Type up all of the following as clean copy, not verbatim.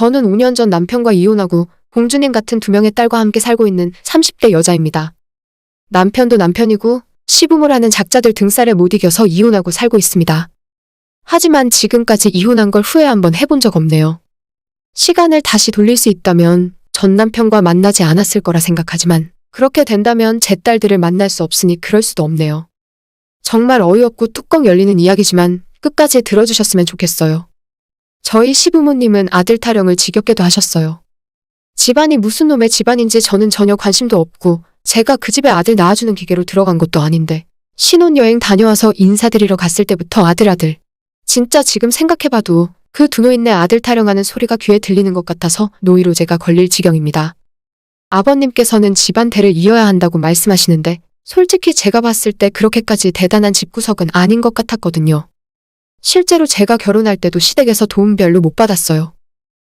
저는 5년 전 남편과 이혼하고 공주님 같은 2명의 딸과 함께 살고 있는 30대 여자입니다. 남편도 남편이고 시부모라는 작자들 등살에 못 이겨서 이혼하고 살고 있습니다. 하지만 지금까지 이혼한 걸 후회 한번 해본 적 없네요. 시간을 다시 돌릴 수 있다면 전 남편과 만나지 않았을 거라 생각하지만 그렇게 된다면 제 딸들을 만날 수 없으니 그럴 수도 없네요. 정말 어이없고 뚜껑 열리는 이야기지만 끝까지 들어주셨으면 좋겠어요. 저희 시부모님은 아들 타령을 지겹게도 하셨어요. 집안이 무슨 놈의 집안인지 저는 전혀 관심도 없고 제가 그 집에 아들 낳아주는 기계로 들어간 것도 아닌데 신혼여행 다녀와서 인사드리러 갔을 때부터 아들 진짜 지금 생각해봐도 그 두 노인네 아들 타령하는 소리가 귀에 들리는 것 같아서 노이로제가 걸릴 지경입니다. 아버님께서는 집안 대를 이어야 한다고 말씀하시는데 솔직히 제가 봤을 때 그렇게까지 대단한 집구석은 아닌 것 같았거든요. 실제로 제가 결혼할 때도 시댁에서 도움 별로 못 받았어요.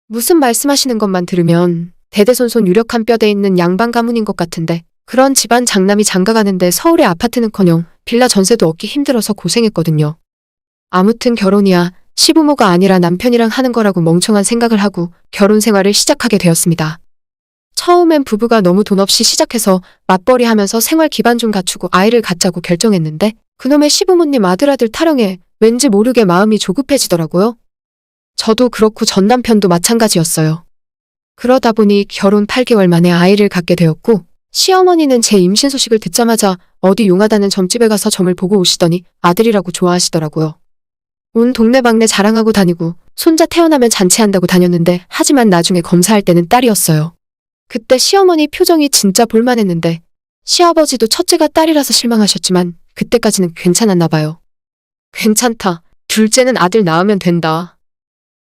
무슨 말씀하시는 것만 들으면 대대손손 유력한 뼈대 있는 양반 가문인 것 같은데 그런 집안 장남이 장가가는데 서울의 아파트는커녕 빌라 전세도 얻기 힘들어서 고생했거든요. 아무튼 결혼이야 시부모가 아니라 남편이랑 하는 거라고 멍청한 생각을 하고 결혼 생활을 시작하게 되었습니다. 처음엔 부부가 너무 돈 없이 시작해서 맞벌이 하면서 생활 기반 좀 갖추고 아이를 갖자고 결정했는데 그놈의 시부모님 아들 타령에 왠지 모르게 마음이 조급해지더라고요. 저도 그렇고 전 남편도 마찬가지였어요. 그러다 보니 결혼 8개월 만에 아이를 갖게 되었고 시어머니는 제 임신 소식을 듣자마자 어디 용하다는 점집에 가서 점을 보고 오시더니 아들이라고 좋아하시더라고요. 온 동네방네 자랑하고 다니고 손자 태어나면 잔치한다고 다녔는데 하지만 나중에 검사할 때는 딸이었어요. 그때 시어머니 표정이 진짜 볼만했는데 시아버지도 첫째가 딸이라서 실망하셨지만 그때까지는 괜찮았나 봐요. 괜찮다. 둘째는 아들 낳으면 된다.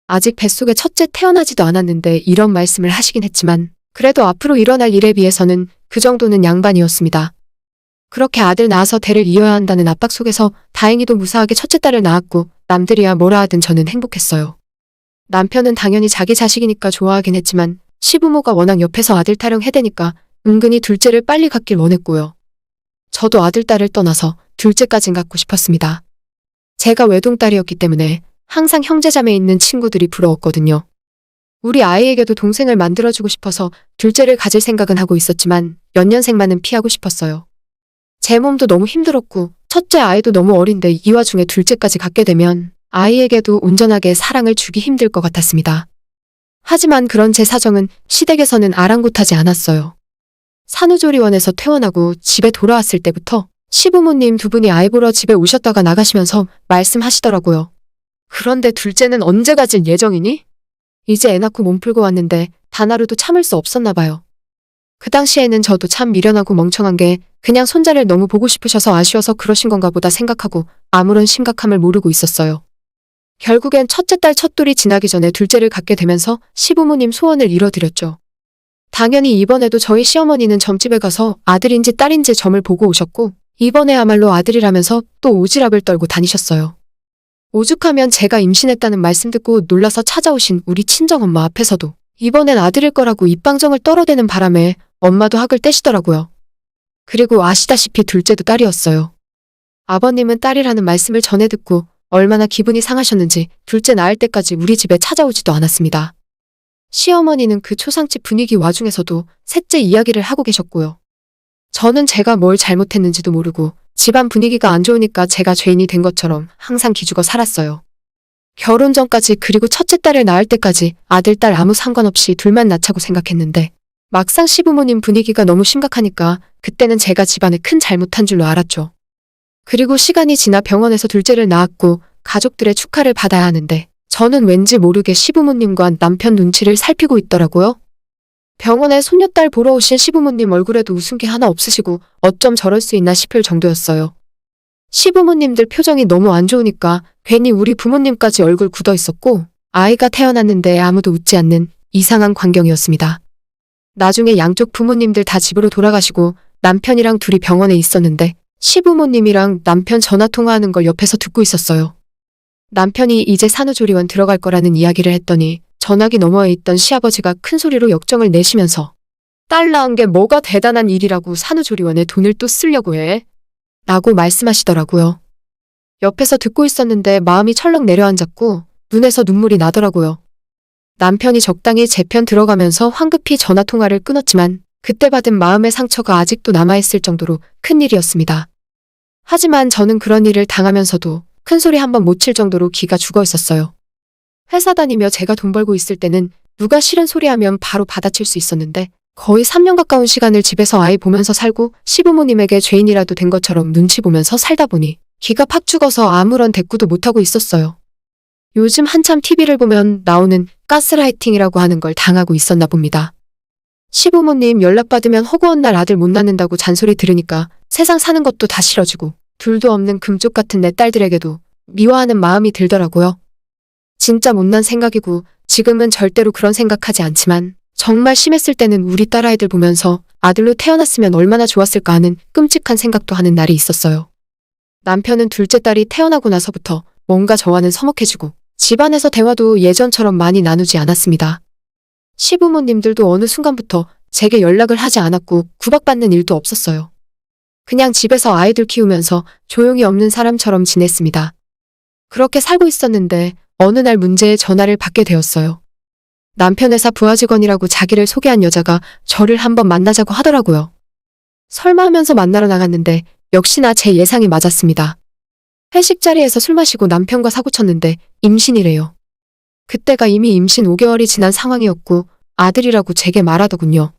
아직 뱃속에 첫째 태어나지도 않았는데 이런 말씀을 하시긴 했지만 그래도 앞으로 일어날 일에 비해서는 그 정도는 양반이었습니다. 그렇게 아들 낳아서 대를 이어야 한다는 압박 속에서 다행히도 무사하게 첫째 딸을 낳았고 남들이야 뭐라 하든 저는 행복했어요. 남편은 당연히 자기 자식이니까 좋아하긴 했지만 시부모가 워낙 옆에서 아들 타령 해대니까 은근히 둘째를 빨리 갖길 원했고요. 저도 아들 딸을 떠나서 둘째까진 갖고 싶었습니다. 제가 외동딸이었기 때문에 항상 형제자매 있는 친구들이 부러웠거든요. 우리 아이에게도 동생을 만들어주고 싶어서 둘째를 가질 생각은 하고 있었지만 연년생만은 피하고 싶었어요. 제 몸도 너무 힘들었고 첫째 아이도 너무 어린데 이 와중에 둘째까지 갖게 되면 아이에게도 온전하게 사랑을 주기 힘들 것 같았습니다. 하지만 그런 제 사정은 시댁에서는 아랑곳하지 않았어요. 산후조리원에서 퇴원하고 집에 돌아왔을 때부터 시부모님 두 분이 아이 보러 집에 오셨다가 나가시면서 말씀하시더라고요. 그런데 둘째는 언제 가질 예정이니? 이제 애 낳고 몸 풀고 왔는데 단 하루도 참을 수 없었나 봐요. 그 당시에는 저도 참 미련하고 멍청한 게 그냥 손자를 너무 보고 싶으셔서 아쉬워서 그러신 건가 보다 생각하고 아무런 심각함을 모르고 있었어요. 결국엔 첫째 딸 첫돌이 지나기 전에 둘째를 갖게 되면서 시부모님 소원을 이뤄드렸죠. 당연히 이번에도 저희 시어머니는 점집에 가서 아들인지 딸인지 점을 보고 오셨고 이번에야말로 아들이라면서 또 오지랖을 떨고 다니셨어요. 오죽하면 제가 임신했다는 말씀 듣고 놀라서 찾아오신 우리 친정엄마 앞에서도 이번엔 아들일 거라고 입방정을 떨어대는 바람에 엄마도 학을 떼시더라고요. 그리고 아시다시피 둘째도 딸이었어요. 아버님은 딸이라는 말씀을 전해 듣고 얼마나 기분이 상하셨는지 둘째 낳을 때까지 우리 집에 찾아오지도 않았습니다. 시어머니는 그 초상집 분위기 와중에서도 셋째 이야기를 하고 계셨고요. 저는 제가 뭘 잘못했는지도 모르고 집안 분위기가 안 좋으니까 제가 죄인이 된 것처럼 항상 기죽어 살았어요. 결혼 전까지 그리고 첫째 딸을 낳을 때까지 아들, 딸 아무 상관없이 둘만 낳자고 생각했는데 막상 시부모님 분위기가 너무 심각하니까 그때는 제가 집안에 큰 잘못한 줄로 알았죠. 그리고 시간이 지나 병원에서 둘째를 낳았고 가족들의 축하를 받아야 하는데 저는 왠지 모르게 시부모님과 남편 눈치를 살피고 있더라고요. 병원에 손녀딸 보러 오신 시부모님 얼굴에도 웃음기 하나 없으시고 어쩜 저럴 수 있나 싶을 정도였어요. 시부모님들 표정이 너무 안 좋으니까 괜히 우리 부모님까지 얼굴 굳어 있었고 아이가 태어났는데 아무도 웃지 않는 이상한 광경이었습니다. 나중에 양쪽 부모님들 다 집으로 돌아가시고 남편이랑 둘이 병원에 있었는데 시부모님이랑 남편 전화통화하는 걸 옆에서 듣고 있었어요. 남편이 이제 산후조리원 들어갈 거라는 이야기를 했더니 전화기 너머에 있던 시아버지가 큰 소리로 역정을 내시면서 딸 낳은 게 뭐가 대단한 일이라고 산후조리원에 돈을 또 쓰려고 해? 라고 말씀하시더라고요. 옆에서 듣고 있었는데 마음이 철렁 내려앉았고 눈에서 눈물이 나더라고요. 남편이 적당히 제 편 들어가면서 황급히 전화 통화를 끊었지만 그때 받은 마음의 상처가 아직도 남아있을 정도로 큰 일이었습니다. 하지만 저는 그런 일을 당하면서도 큰 소리 한 번 못 칠 정도로 기가 죽어 있었어요. 회사 다니며 제가 돈 벌고 있을 때는 누가 싫은 소리 하면 바로 받아칠 수 있었는데 거의 3년 가까운 시간을 집에서 아이 보면서 살고 시부모님에게 죄인이라도 된 것처럼 눈치 보면서 살다 보니 기가 팍 죽어서 아무런 대꾸도 못하고 있었어요. 요즘 한참 TV를 보면 나오는 가스라이팅이라고 하는 걸 당하고 있었나 봅니다. 시부모님 연락받으면 허구한 날 아들 못 낳는다고 잔소리 들으니까 세상 사는 것도 다 싫어지고 둘도 없는 금쪽 같은 내 딸들에게도 미워하는 마음이 들더라고요. 진짜 못난 생각이고 지금은 절대로 그런 생각하지 않지만 정말 심했을 때는 우리 딸아이들 보면서 아들로 태어났으면 얼마나 좋았을까 하는 끔찍한 생각도 하는 날이 있었어요. 남편은 둘째 딸이 태어나고 나서부터 뭔가 저와는 서먹해지고 집안에서 대화도 예전처럼 많이 나누지 않았습니다. 시부모님들도 어느 순간부터 제게 연락을 하지 않았고 구박받는 일도 없었어요. 그냥 집에서 아이들 키우면서 조용히 없는 사람처럼 지냈습니다. 그렇게 살고 있었는데 어느 날 문제의 전화를 받게 되었어요. 남편 회사 부하 직원이라고 자기를 소개한 여자가 저를 한번 만나자고 하더라고요. 설마 하면서 만나러 나갔는데 역시나 제 예상이 맞았습니다. 회식 자리에서 술 마시고 남편과 사고쳤는데 임신이래요. 그때가 이미 임신 5개월이 지난 상황이었고 아들이라고 제게 말하더군요.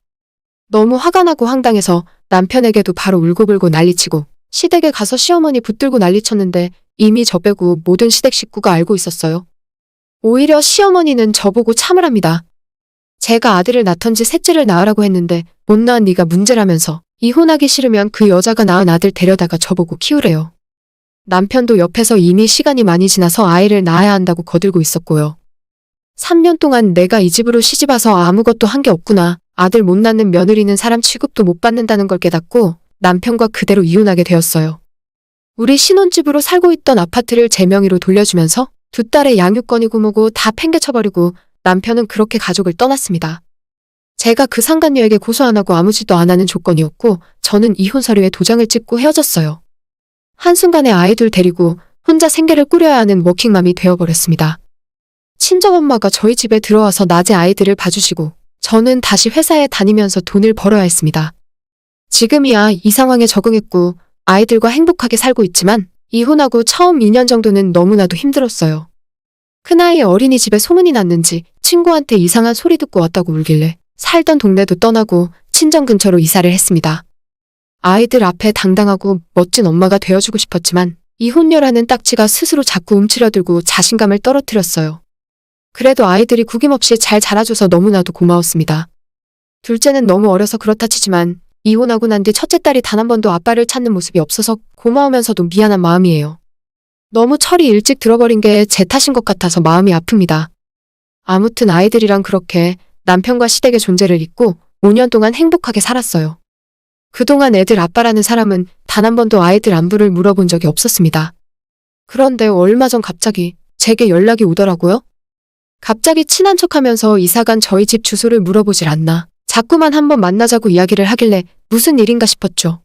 너무 화가 나고 황당해서 남편에게도 바로 울고불고 난리치고 시댁에 가서 시어머니 붙들고 난리쳤는데 이미 저 빼고 모든 시댁 식구가 알고 있었어요. 오히려 시어머니는 저보고 참으랍니다. 제가 아들을 낳던지 셋째를 낳으라고 했는데 못 낳은 네가 문제라면서 이혼하기 싫으면 그 여자가 낳은 아들 데려다가 저보고 키우래요. 남편도 옆에서 이미 시간이 많이 지나서 아이를 낳아야 한다고 거들고 있었고요. 3년 동안 내가 이 집으로 시집와서 아무것도 한 게 없구나. 아들 못 낳는 며느리는 사람 취급도 못 받는다는 걸 깨닫고 남편과 그대로 이혼하게 되었어요. 우리 신혼집으로 살고 있던 아파트를 제 명의로 돌려주면서 두 딸의 양육권이고 뭐고 다 팽개쳐버리고 남편은 그렇게 가족을 떠났습니다. 제가 그 상간녀에게 고소 안 하고 아무 짓도 안 하는 조건이었고 저는 이혼 서류에 도장을 찍고 헤어졌어요. 한순간에 아이들 데리고 혼자 생계를 꾸려야 하는 워킹맘이 되어버렸습니다. 친정엄마가 저희 집에 들어와서 낮에 아이들을 봐주시고 저는 다시 회사에 다니면서 돈을 벌어야 했습니다. 지금이야 이 상황에 적응했고 아이들과 행복하게 살고 있지만 이혼하고 처음 2년 정도는 너무나도 힘들었어요. 큰아이 어린이집에 소문이 났는지 친구한테 이상한 소리 듣고 왔다고 울길래 살던 동네도 떠나고 친정 근처로 이사를 했습니다. 아이들 앞에 당당하고 멋진 엄마가 되어주고 싶었지만 이혼녀라는 딱지가 스스로 자꾸 움츠러들고 자신감을 떨어뜨렸어요. 그래도 아이들이 구김없이 잘 자라줘서 너무나도 고마웠습니다. 둘째는 너무 어려서 그렇다 치지만 이혼하고 난 뒤 첫째 딸이 단 한 번도 아빠를 찾는 모습이 없어서 고마우면서도 미안한 마음이에요. 너무 철이 일찍 들어버린 게 제 탓인 것 같아서 마음이 아픕니다. 아무튼 아이들이랑 그렇게 남편과 시댁의 존재를 잊고 5년 동안 행복하게 살았어요. 그동안 애들 아빠라는 사람은 단 한 번도 아이들 안부를 물어본 적이 없었습니다. 그런데 얼마 전 갑자기 제게 연락이 오더라고요. 갑자기 친한 척하면서 이사간 저희 집 주소를 물어보질 않나. 자꾸만 한번 만나자고 이야기를 하길래 무슨 일인가 싶었죠.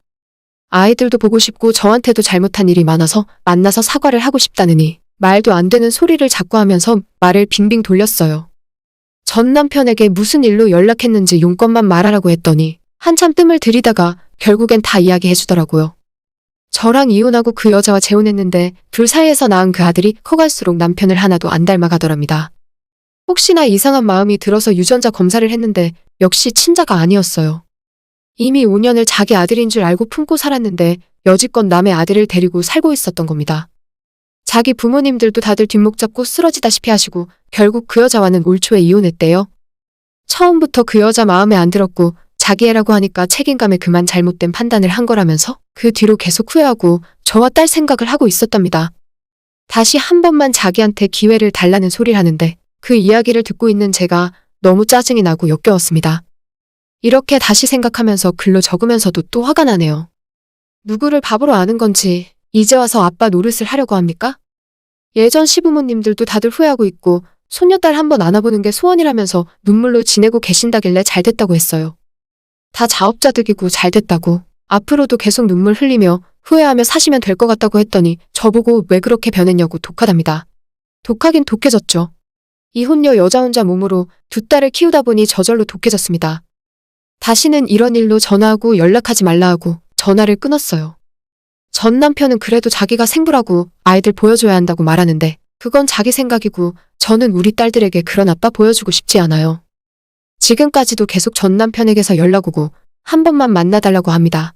아이들도 보고 싶고 저한테도 잘못한 일이 많아서 만나서 사과를 하고 싶다느니 말도 안 되는 소리를 자꾸 하면서 말을 빙빙 돌렸어요. 전 남편에게 무슨 일로 연락했는지 용건만 말하라고 했더니 한참 뜸을 들이다가 결국엔 다 이야기해주더라고요. 저랑 이혼하고 그 여자와 재혼했는데 둘 사이에서 낳은 그 아들이 커갈수록 남편을 하나도 안 닮아가더랍니다. 혹시나 이상한 마음이 들어서 유전자 검사를 했는데 역시 친자가 아니었어요. 이미 5년을 자기 아들인 줄 알고 품고 살았는데 여지껏 남의 아들을 데리고 살고 있었던 겁니다. 자기 부모님들도 다들 뒷목 잡고 쓰러지다시피 하시고 결국 그 여자와는 올 초에 이혼했대요. 처음부터 그 여자 마음에 안 들었고 자기 애라고 하니까 책임감에 그만 잘못된 판단을 한 거라면서 그 뒤로 계속 후회하고 저와 딸 생각을 하고 있었답니다. 다시 한 번만 자기한테 기회를 달라는 소리를 하는데 그 이야기를 듣고 있는 제가 너무 짜증이 나고 역겨웠습니다. 이렇게 다시 생각하면서 글로 적으면서도 또 화가 나네요. 누구를 바보로 아는 건지 이제 와서 아빠 노릇을 하려고 합니까? 예전 시부모님들도 다들 후회하고 있고 손녀딸 한번 안아보는 게 소원이라면서 눈물로 지내고 계신다길래 잘됐다고 했어요. 다 자업자득이고 잘됐다고 앞으로도 계속 눈물 흘리며 후회하며 사시면 될 것 같다고 했더니 저보고 왜 그렇게 변했냐고 독하답니다. 독하긴 독해졌죠. 이혼녀 여자 혼자 몸으로 두 딸을 키우다 보니 저절로 독해졌습니다. 다시는 이런 일로 전화하고 연락하지 말라 하고 전화를 끊었어요. 전 남편은 그래도 자기가 생부라고 아이들 보여줘야 한다고 말하는데 그건 자기 생각이고 저는 우리 딸들에게 그런 아빠 보여주고 싶지 않아요. 지금까지도 계속 전 남편에게서 연락 오고 한 번만 만나달라고 합니다.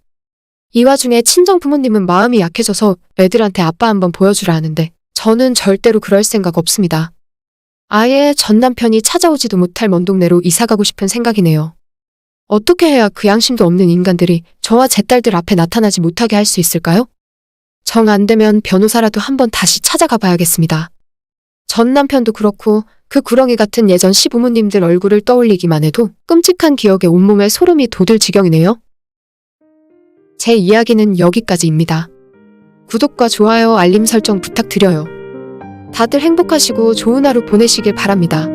이 와중에 친정 부모님은 마음이 약해져서 애들한테 아빠 한번 보여주라 하는데 저는 절대로 그럴 생각 없습니다. 아예 전 남편이 찾아오지도 못할 먼 동네로 이사가고 싶은 생각이네요. 어떻게 해야 그 양심도 없는 인간들이 저와 제 딸들 앞에 나타나지 못하게 할 수 있을까요? 정 안 되면 변호사라도 한번 다시 찾아가 봐야겠습니다. 전 남편도 그렇고 그 구렁이 같은 예전 시부모님들 얼굴을 떠올리기만 해도 끔찍한 기억에 온몸에 소름이 돋을 지경이네요. 제 이야기는 여기까지입니다. 구독과 좋아요, 알림 설정 부탁드려요. 다들 행복하시고 좋은 하루 보내시길 바랍니다.